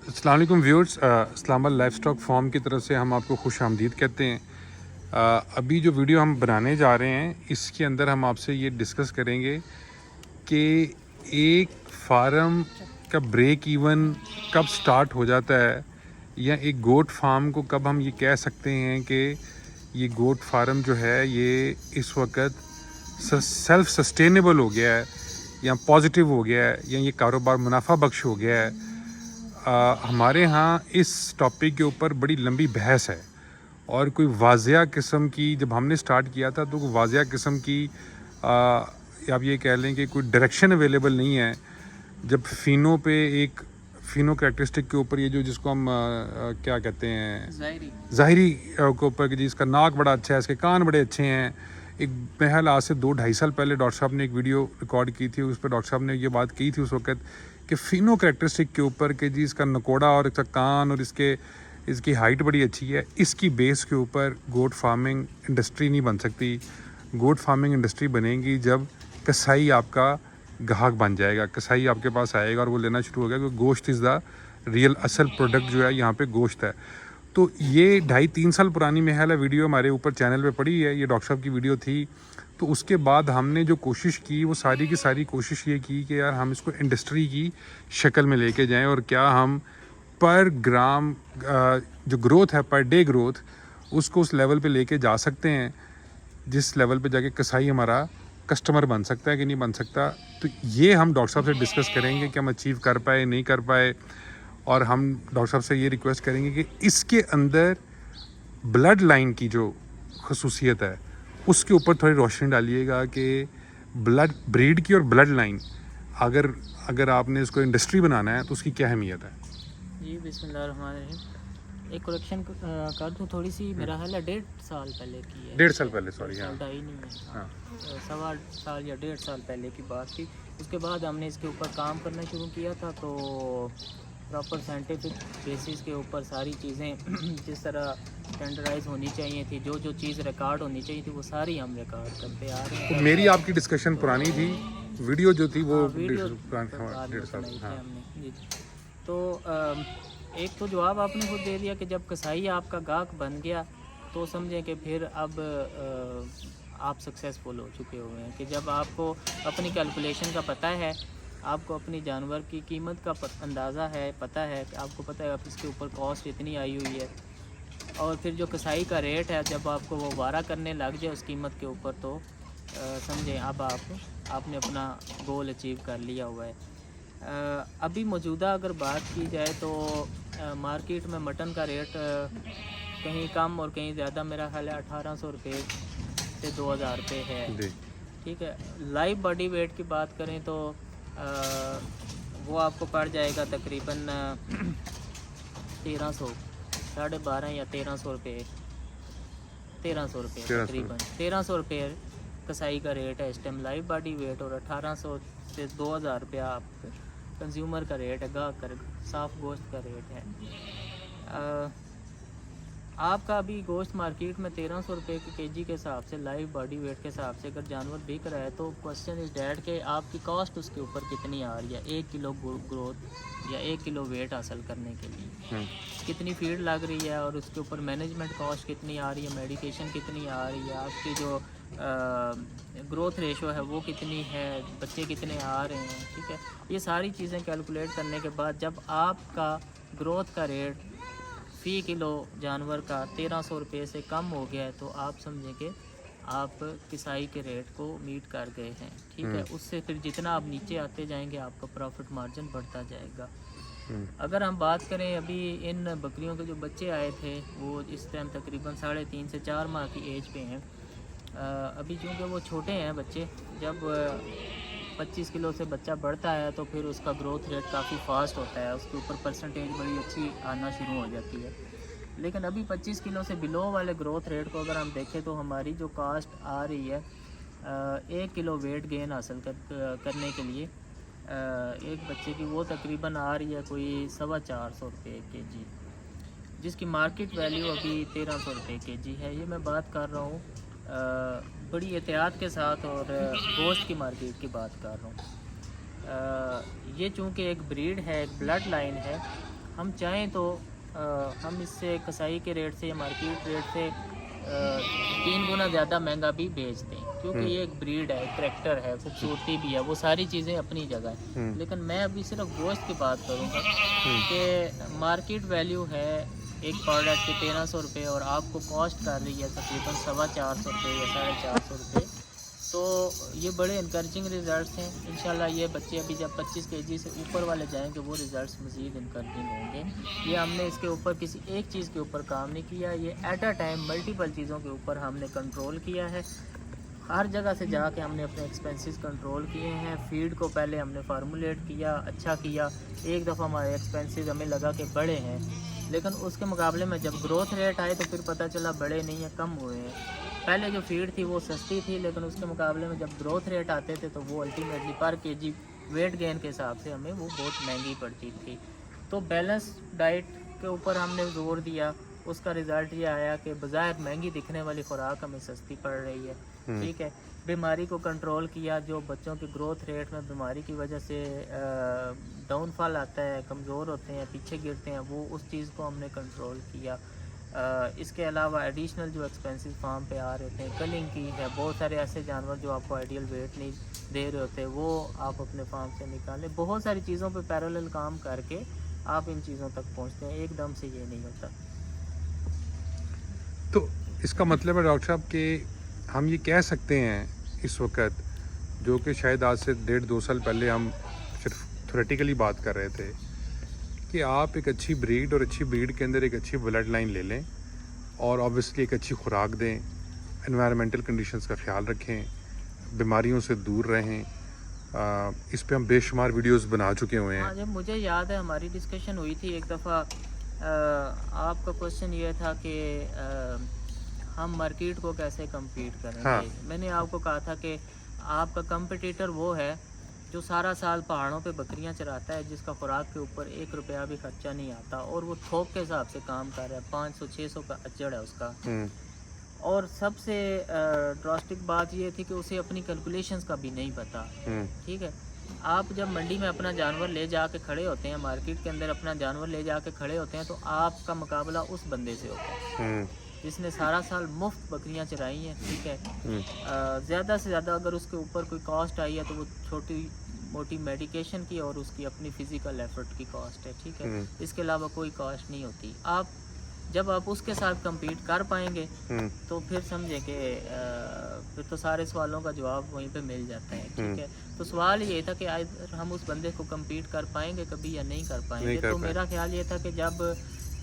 अस्सलाम वालेकुम viewers, Islamabad livestock farm की तरफ से हम आपको खुश आमदीद कहते हैं। अभी जो वीडियो हम बनाने जा रहे हैं इसके अंदर हम आपसे ये डिस्कस करेंगे कि एक फार्म का ब्रेक इवन कब स्टार्ट हो जाता है, या एक गोट फार्म को कब हम ये कह सकते हैं कि ये गोट फार्म जो है ये इस वक्त सेल्फ सस्टेनेबल हो गया है या पॉजिटिव हो गया है या ये कारोबार मुनाफा बख्श हो गया है। हमारे यहाँ इस टॉपिक के ऊपर बड़ी लंबी बहस है और कोई वाज़िया किस्म की, जब हमने स्टार्ट किया था तो कोई वाज़िया किस्म की आप ये कह लें कि कोई डायरेक्शन अवेलेबल नहीं है। जब फिनो पे एक फिनो करैक्टरिस्टिक के ऊपर ये जो जिसको हम क्या कहते हैं ज़ाहिरी के ऊपर कि जी इसका नाक बड़ा अच्छा है, इसके कान बड़े अच्छे हैं। एक महल आज से 2-2.5 साल पहले डॉक्टर साहब ने एक वीडियो रिकॉर्ड की थी, उस पर डॉक्टर साहब ने ये बात की थी उस वक्त कि फिनो करैक्टरिस्टिक के ऊपर कि जी इसका नकोड़ा और इसका कान और इसकी हाइट बड़ी अच्छी है। इसकी बेस के ऊपर गोट फार्मिंग इंडस्ट्री नहीं बन सकती। गोट फार्मिंग इंडस्ट्री बनेगी जब कसाई आपका ग्राहक बन जाएगा, कसाई आपके पास आएगा और वो लेना शुरू हो गया, क्योंकि गोश्त इज़ द रियल असल प्रोडक्ट जो है यहाँ पे गोश्त है। तो ये 2.5-3 साल पुरानी महल है वीडियो हमारे ऊपर चैनल पे पड़ी है, ये डॉक्टर साहब की वीडियो थी। तो उसके बाद हमने जो कोशिश की वो सारी की सारी कोशिश ये की कि यार हम इसको इंडस्ट्री की शक्ल में लेके जाएं और क्या हम पर ग्राम जो ग्रोथ है, पर डे ग्रोथ, उसको उस लेवल पे लेके जा सकते हैं जिस लेवल पे जाके कसाई हमारा कस्टमर बन सकता है कि नहीं बन सकता। तो ये हम डॉक्टर साहब से डिस्कस करेंगे कि हम अचीव कर पाए नहीं कर पाए, और हम डॉक्टर साहब से ये रिक्वेस्ट करेंगे कि इसके अंदर ब्लड लाइन की जो खसूसियत है उसके ऊपर थोड़ी रोशनी डालिएगा कि ब्लड ब्रीड की और ब्लड लाइन अगर आपने इसको इंडस्ट्री बनाना है तो उसकी क्या अहमियत है। जी बिस्मिल्लाहिर्रहमानिर्रहीम। एक करेक्शन कर दूँ थोड़ी सी, मेरा ख्याल है 1.5 साल पहले की है। 1.5 साल पहले, सॉरी, हाँ, ढाई नहीं है, हाँ। 1.25 साल या 1.5 साल पहले की बात थी। उसके बाद हमने इसके ऊपर काम करना शुरू किया था, तो प्रॉपर साइंटिफिक बेसिस के ऊपर सारी चीज़ें जिस तरह स्टैंडर्डाइज होनी चाहिए थी, जो चीज़ रिकॉर्ड होनी चाहिए थी वो सारी हम रिकॉर्ड करते आ रहे हैं। तो मेरी आपकी डिस्कशन पुरानी थी, वीडियो जो थी वो वीडियो 1.5 साल, हाँ। हमने जी। तो एक तो जवाब आपने खुद दे दिया कि जब कसाई आपका गाहक बन गया तो समझें कि फिर अब आप सक्सेसफुल हो चुके हुए हैं। कि जब आपको अपनी कैलकुलेशन का पता है, आपको अपनी जानवर की कीमत का अंदाज़ा है, पता है कि आपको पता है आप इसके ऊपर कॉस्ट इतनी आई हुई है, और फिर जो कसाई का रेट है जब आपको वो वारा करने लग जाए उस कीमत के ऊपर, तो समझें अब आपने अपना गोल अचीव कर लिया हुआ है। अभी मौजूदा अगर बात की जाए तो मार्केट में मटन का रेट कहीं कम और कहीं ज़्यादा, मेरा ख्याल है 1800 रुपये से 2000 रुपये है। ठीक है। लाइव बॉडी वेट की बात करें तो वो आपको पड़ जाएगा तकरीबन 1300, 12.5 या 1300 रुपये, 1300 रुपये तकरीबन 1300 रुपये कसाई का रेट है इस टाइम लाइव बॉडी वेट, और 1800 से 2000 रुपया आप कंज्यूमर का रेट है, गाहक का साफ़ गोश्त का रेट है। आपका अभी गोश्त मार्केट में 1300 रुपये के केजी के हिसाब से, लाइव बॉडी वेट के हिसाब से अगर जानवर बिक रहा है, तो क्वेश्चन इज़ डैट कि आपकी कॉस्ट उसके ऊपर कितनी आ रही है। 1 किलो ग्रोथ या 1 किलो वेट हासिल करने के लिए कितनी फीड लग रही है, और उसके ऊपर मैनेजमेंट कॉस्ट कितनी आ रही है, मेडिकेशन कितनी आ रही है, आपकी जो ग्रोथ रेशो है वो कितनी है, बच्चे कितने आ रहे हैं। ठीक है। ये सारी चीज़ें कैलकुलेट करने के बाद जब आपका ग्रोथ का रेट फ़ी किलो जानवर का 1300 रुपये से कम हो गया है, तो आप समझें कि आप किसाई के रेट को मीट कर गए हैं। ठीक है। उससे फिर जितना आप नीचे आते जाएंगे आपका प्रॉफिट मार्जिन बढ़ता जाएगा। अगर हम बात करें अभी इन बकरियों के जो बच्चे आए थे वो इस टाइम तकरीबन 3.5 से 4 माह की एज पे हैं। अभी चूँकि वो छोटे हैं बच्चे, जब 25 किलो से बच्चा बढ़ता है तो फिर उसका ग्रोथ रेट काफ़ी फास्ट होता है, उसके ऊपर परसेंटेज बड़ी अच्छी आना शुरू हो जाती है। लेकिन अभी 25 किलो से बिलो वाले ग्रोथ रेट को अगर हम देखें तो हमारी जो कास्ट आ रही है 1 किलो वेट गेन हासिल करने के लिए एक बच्चे की, वो तकरीबन आ रही है कोई 450 रुपये केजी, जिसकी मार्केट वैल्यू अभी 1300 रुपये केजी है। ये मैं बात कर रहा हूँ बड़ी एहतियात के साथ, और गोश्त की मार्केट की बात कर रहा हूँ। ये चूँकि एक ब्रीड है, एक ब्लड लाइन है, ہم چاہیں تو ہم اس سے کسائی کے ریٹ سے یا مارکیٹ ریٹ سے 3 گنا زیادہ مہنگا بھی بیچتے ہیں، کیونکہ یہ ایک بریڈ ہے، کریکٹر ہے، خوبصورتی بھی ہے، وہ ساری چیزیں اپنی جگہ ہے. لیکن میں ابھی صرف گوشت کی بات کروں گا کہ مارکیٹ ویلیو ہے ایک پروڈکٹ کے 1300 روپے، اور آپ کو کاسٹ کر رہی ہے تقریباً 450 روپے یا 450 روپے. تو یہ بڑے انکریجنگ ریزلٹس ہیں. انشاءاللہ یہ بچے ابھی جب 25 kg سے اوپر والے جائیں گے وہ ریزلٹس مزید انکریجنگ ہوں گے. یہ ہم نے اس کے اوپر کسی ایک چیز کے اوپر کام نہیں کیا، یہ ایٹ اے ٹائم ملٹیپل چیزوں کے اوپر ہم نے کنٹرول کیا ہے. ہر جگہ سے جا کے ہم نے اپنے ایکسپنسز کنٹرول کیے ہیں. فیڈ کو پہلے ہم نے فارمولیٹ کیا، اچھا کیا. ایک دفعہ ہمارے ایکسپنسز ہمیں لگا کہ بڑے ہیں، لیکن اس کے مقابلے میں جب گروتھ ریٹ آئے تو پھر پتہ چلا بڑے نہیں ہیں، کم ہوئے ہیں. پہلے جو فیڈ تھی وہ سستی تھی، لیکن اس کے مقابلے میں جب گروتھ ریٹ آتے تھے تو وہ الٹیمیٹلی پر کے جی ویٹ گین کے حساب سے ہمیں وہ بہت مہنگی پڑتی تھی. تو بیلنس ڈائٹ کے اوپر ہم نے زور دیا. اس کا رزلٹ یہ آیا کہ بظاہر مہنگی دکھنے والی خوراک ہمیں سستی پڑ رہی ہے. ٹھیک ہے. بیماری کو کنٹرول کیا. جو بچوں کی گروتھ ریٹ میں بیماری کی وجہ سے ڈاؤن فال آتا ہے، کمزور ہوتے ہیں، پیچھے گرتے ہیں، وہ اس چیز کو ہم نے کنٹرول کیا. اس کے علاوہ ایڈیشنل جو ایکسپنسز فارم پہ آ رہے تھے، کلنگ کی ہے، بہت سارے ایسے جانور جو آپ کو آئیڈیل ویٹ نہیں دے رہے ہوتے وہ آپ اپنے فارم سے نکالیں. بہت ساری چیزوں پہ پیرالل کام کر کے آپ ان چیزوں تک پہنچتے ہیں. ایک دم سے یہ نہیں ہوتا. تو اس کا مطلب ہے ڈاکٹر صاحب کہ ہم یہ کہہ سکتے ہیں اس وقت، جو کہ شاید آج سے 1.5-2 سال پہلے ہم صرف تھیوریٹیکلی بات کر رہے تھے، کہ آپ ایک اچھی بریڈ اور اچھی بریڈ کے اندر ایک اچھی بلڈ لائن لے لیں اور آبویسلی ایک اچھی خوراک دیں، انوائرمنٹل کنڈیشنز کا خیال رکھیں، بیماریوں سے دور رہیں. اس پہ ہم بے شمار ویڈیوز بنا چکے ہوئے ہیں. ہاں، جب مجھے یاد ہے ہماری ڈسکشن ہوئی تھی ایک دفعہ، آپ کا کوشچن یہ تھا کہ ہم مارکیٹ کو کیسے کمپیٹ کریں گے. میں نے آپ کو کہا تھا کہ آپ کا کمپٹیٹر وہ ہے جو سارا سال پہاڑوں پہ بکریاں چراتا ہے، جس کا خوراک کے اوپر 1 روپیہ بھی خرچہ نہیں آتا، اور وہ تھوک کے حساب سے کام کر رہا ہے. 500-600 کا اجڑ ہے اس کا. اور سب سے ڈراسٹک بات یہ تھی کہ اسے اپنی کیلکولیشنز کا بھی نہیں پتا. ٹھیک ہے. آپ جب منڈی میں اپنا جانور لے جا کے کھڑے ہوتے ہیں، مارکیٹ کے اندر اپنا جانور لے جا کے کھڑے ہوتے ہیں، تو آپ کا مقابلہ اس بندے سے ہوتا ہے جس نے سارا سال مفت بکریاں چرائی ہیں. ٹھیک ہے. زیادہ سے زیادہ اگر اس کے اوپر کوئی کاسٹ آئی ہے تو وہ چھوٹی موٹی میڈیکیشن کی اور اس کی اپنی فزیکل ایفرٹ کی کاسٹ ہے. ٹھیک ہے. اس کے علاوہ کوئی کاسٹ نہیں ہوتی. جب آپ اس کے ساتھ کمپیٹ کر پائیں گے تو پھر سمجھیں کہ پھر تو سارے سوالوں کا جواب وہیں پہ مل جاتا ہے. ٹھیک ہے. تو سوال یہ تھا کہ ہم اس بندے کو کمپیٹ کر پائیں گے کبھی یا نہیں کر پائیں گے. تو میرا خیال یہ تھا کہ جب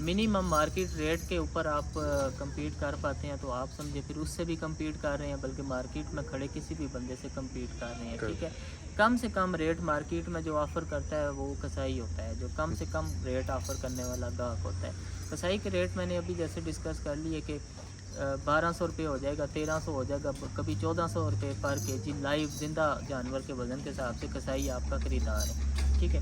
منیمم مارکیٹ ریٹ کے اوپر آپ کمپیٹ کر پاتے ہیں تو آپ سمجھے پھر اس سے بھی کمپیٹ کر رہے ہیں، بلکہ مارکیٹ میں کھڑے کسی بھی بندے سے کمپیٹ کر رہے ہیں. ٹھیک ہے. کم سے کم ریٹ مارکیٹ میں جو آفر کرتا ہے وہ کسائی ہوتا ہے، جو کم سے کم ریٹ آفر کرنے والا گاہک ہوتا ہے. کسائی کے ریٹ میں نے ابھی جیسے ڈسکس کر لیے کہ 1200 روپے ہو جائے گا، 1300 ہو جائے گا، کبھی 1400 روپے پر کے جی لائیو زندہ جانور کے وزن کے حساب سے کسائی آپ کا خریدار ہے. ٹھیک ہے.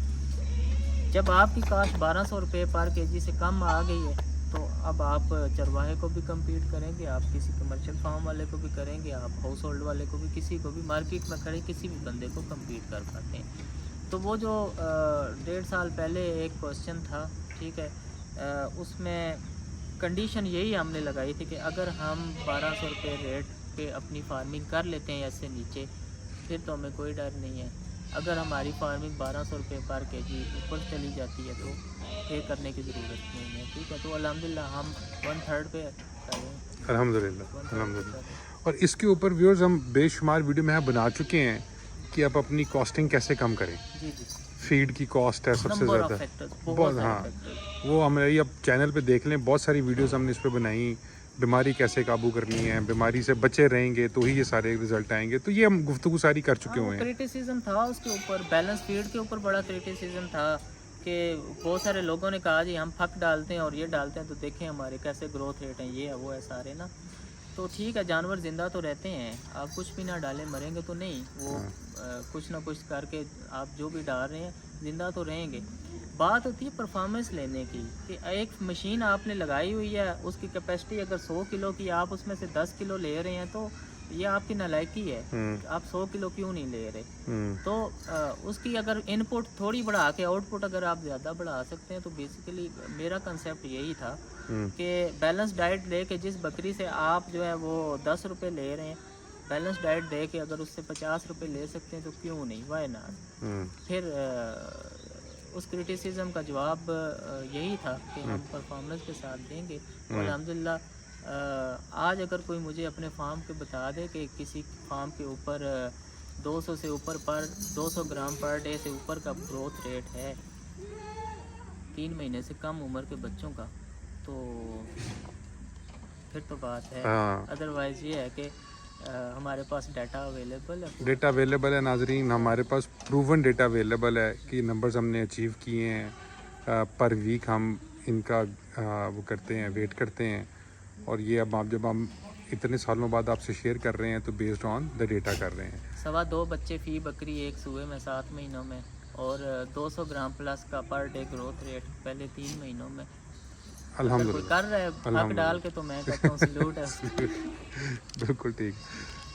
جب آپ کی کاسٹ 1200 روپے پر کے جی سے کم آ گئی ہے تو اب آپ چرواہے کو بھی کمپیٹ کریں گے، آپ کسی کمرشل فارم والے کو بھی کریں گے، آپ ہاؤس ہولڈ والے کو بھی، کسی کو بھی مارکیٹ میں کھڑے کسی بھی بندے کو کمپیٹ کر پاتے ہیں. تو وہ جو 1.5 سال پہلے ایک کوشچن تھا، ٹھیک ہے، اس میں کنڈیشن یہی ہم نے لگائی تھی کہ اگر ہم 1200 روپے ریٹ پہ اپنی فارمنگ کر لیتے ہیں یا اس سے نیچے، پھر تو ہمیں کوئی ڈر نہیں ہے. اگر ہماری فارمنگ 1200 روپے پر کے جی اوپر چلی جاتی ہے تو پے کرنے کی ضرورت نہیں ہے. ٹھیک ہے. تو الحمدللہ ہم 1/3 پہ کر رہے ہیں. الحمدللہ. اور اس کے اوپر ویورز ہم بے شمار ویڈیو میں بنا چکے ہیں کہ آپ اپنی کاسٹنگ کیسے کم کریں. جی جی. فیڈ کی کاسٹ ہے سب سے زیادہ بہت. ہاں، وہ ہماری اب چینل پہ دیکھ لیں، بہت ساری ویڈیوز ہم نے اس پہ بنائی. بیماری کیسے قابو کرنی ہے، بیماری سے بچے رہیں گے تو ہی یہ سارے رزلٹ آئیں گے. تو یہ ہم گفتگو ساری کر چکے ہوئے ہیں. کریٹیسزم تھا اس کے اوپر، بیلنس فیڈ کے اوپر بڑا کریٹیسزم تھا کہ بہت سارے لوگوں نے کہا جی ہم پھک ڈالتے ہیں اور یہ ڈالتے ہیں تو دیکھیں ہمارے کیسے گروتھ ریٹ ہیں، یہ ہے وہ ہے سارے نا. تو ٹھیک ہے، جانور زندہ تو رہتے ہیں، آپ کچھ بھی نہ ڈالیں مریں گے تو نہیں، وہ کچھ نہ کچھ کر کے آپ جو بھی ڈال رہے ہیں زندہ تو رہیں گے. بات ہوتی ہے پرفارمنس لینے کی، کہ ایک مشین آپ نے لگائی ہوئی ہے، اس کی کیپیسٹی اگر 100 کلو کی، آپ اس میں سے 10 کلو لے رہے ہیں تو ये आपकी नालायकी है, आप 100 किलो क्यों नहीं ले रहे। तो उसकी अगर इनपुट थोड़ी बढ़ा के आउटपुट अगर आप ज़्यादा बढ़ा सकते हैं, तो बेसिकली मेरा कंसेप्ट यही था कि बैलेंस डाइट दे के जिस बकरी से आप जो है वो 10 रुपये ले रहे हैं, बैलेंस डाइट दे के अगर उससे 50 रुपये ले सकते हैं तो क्यों नहीं, वाई नॉट। फिर उस क्रिटिसिज्म का जवाब यही था कि हम परफॉर्मेंस के साथ देंगे। और अल्हम्दुलिल्लाह आज अगर कोई मुझे अपने फार्म के बता दे कि किसी फार्म के ऊपर 200 से ऊपर 200 ग्राम पर डे से ऊपर का ग्रोथ रेट है 3 महीने से कम उम्र के बच्चों का, तो फिर तो बात है। अदरवाइज़ ये है कि हमारे पास डाटा अवेलेबल है नाजरीन, हमारे पास प्रूवन डेटा अवेलेबल है कि नंबर्स हमने अचीव किए हैं। पर वीक हम इनका वो करते हैं, वेट करते हैं, और ये अब जब हम इतने सालों बाद आपसे शेयर कर रहे हैं तो बेस्ड ऑन द डेटा कर रहे हैं। 2.25 बच्चे फी बकरी एक सूए में 7 महीनों में, और 200 ग्राम प्लस का पर डे ग्रोथ रेट पहले 3 महीनों में। अल्हम्दुलिल्लाह कर रहे हैं हक डाल के, तो मैं कहता हूँ सैल्यूट है। बिल्कुल ठीक।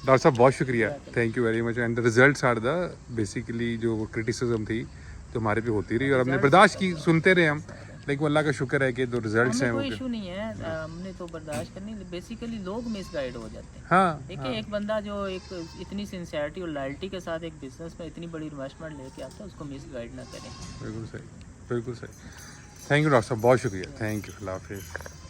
डॉक्टर साहब बहुत शुक्रिया, thank you very much. And the results are the basically जो वो क्रिटिसिज्म थी जो हमारे पे होती रही और हमने बर्दाश्त की, सुनते रहे हम, लेकिन अल्लाह का शुक्र है कि जो रिजल्ट्स हैं वो कोई इशू नहीं है, हमने तो बर्दाश्त करनी। बेसिकली लोग मिसगाइड हो जाते हैं। हाँ, देखिए एक बंदा जो एक इतनी सिंसियरिटी और लॉयल्टी के साथ एक बिजनेस में इतनी बड़ी इन्वेस्टमेंट लेके आता है, उसको मिसगाइड ना करें। बिल्कुल सही, बिल्कुल सही। थैंक यू डॉक्टर साहब, बहुत शुक्रिया, थैंक यू, अल्लाह हाफिज़।